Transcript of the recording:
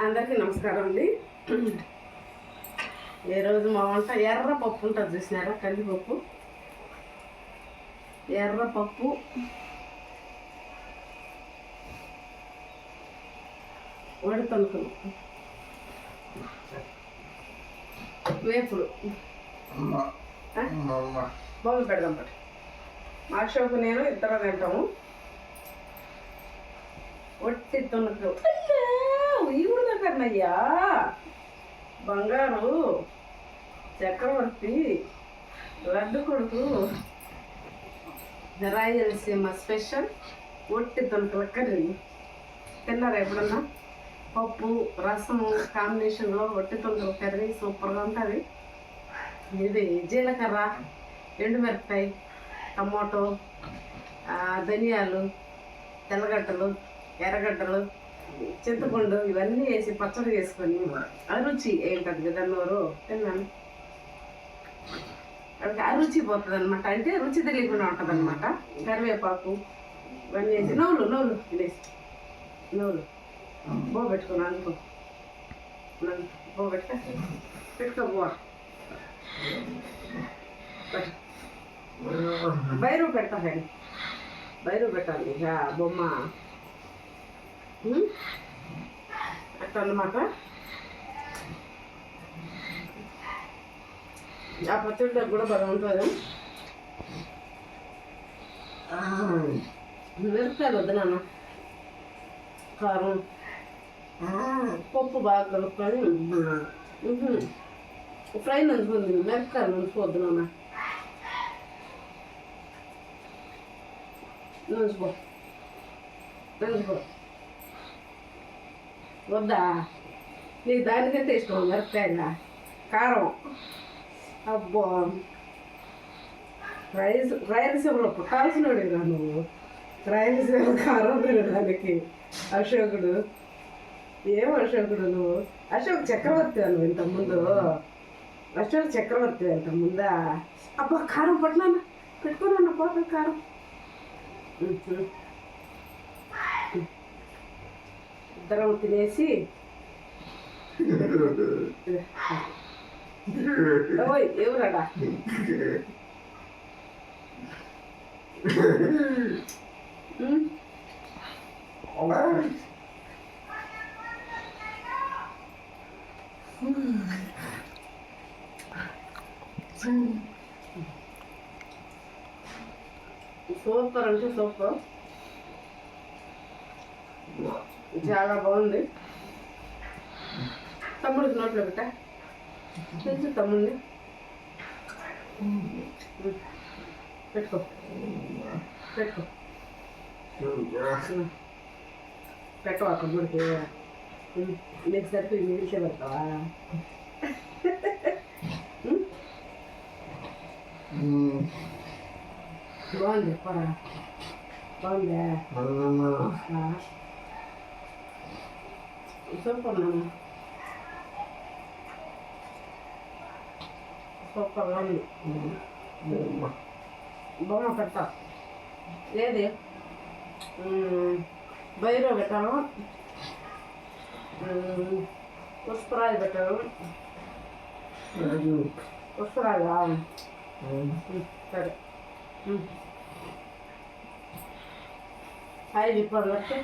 అందరికీ నమస్కారం అండి. ఈరోజు మా వంట ఎర్రపప్పు ఉంటుంది చూసినారా, కందిపప్పు, ఎర్రపప్పు, వడతనుకులు, వేపుడు. బాగుంది, పెడదాం పట్టు. మా షోకు నేను ఇద్దరు తింటాము. ఒట్టి తొనుకు ఈవిడ కన్నయ్యా, బంగారు చక్రవర్తి, లడ్డు కొడుకు, రాయలసీమ స్పెషల్ ఒట్టి తొనుకల కర్రీ. తిన్నారా ఎప్పుడన్నా? పప్పు రసము కాంబినేషన్లో ఒట్టి తొనుకల కర్రీ సూపర్గా ఉంటుంది. ఇది జీలకర్ర, ఎండుమిరపకాయ, టమాటో, ధనియాలు, తెల్లగడ్డలు, ఎర్రగడ్డలు, చింతపండు ఇవన్నీ వేసి పచ్చడి చేసుకొని అరుచి ఏంటది కదా నోరు తిన్నాను. అక్కడికి అరుచి పోతుంది అనమాట, అంటే రుచి తెలియకుండా ఉంటుంది అనమాట. కరివేపాకు ఇవన్నీ వేసి నవ్వులు తినేసి బో పెట్టుకున్నాను అనుకో, బో పెట్టుకో బో బైరు పెడతా, బైరు పెట్టాలి ఇక బొమ్మ అట్లా అన్నమాట. ఆ పచ్చడి కూడా బాగా ఉంటుంది. మిరపకాయలు వద్దు నాన్న, కారం, పప్పు బాగా కలుపుకొని ఫ్రై నంచుకుంది. మిరపకాయలు నంచుకోవద్దు నాన్న, నంచుకో వద్దా? నీకు దానికంటే ఇష్టం మిరపకాయల కారం. అబ్బో, రాయలసీమలో పుట్టాల్సినోడుగా నువ్వు. రాయలసీమ కారం తినడానికి అశోకుడు. ఏం అశోకుడు నువ్వు? అశోక్ చక్రవర్తి నువ్వు ఇంతకుముందు. అశోక్ చక్రవర్తి ఇంతకుముందా? అబ్బా, కారం పట్టినా పెట్టుకున్నా పోత కారం. ఇద్దరం తినేసి ఎవరాడా సూపర్ అంటే సూపర్, చాలా బాగుంది. తమ్ముడికి నోట్లో పెట్టా, తెలుసు తమ్ముడిని. పెట్టుకో పెట్టవా తమ్ముడికి? నీకు సరిపోయి మిగిలితే పెడతావా? బాగుంది, చెప్పరా? బాగుందా? సూపర్ నాన్న, సూపర్గా ఉంది. బొమ్మ పెడతా. ఏది బైరో పెట్టాను, పుష్పరాజు పెట్టాను. పుష్పరాజా? సరే, 5 రూపాయలు పెట్టి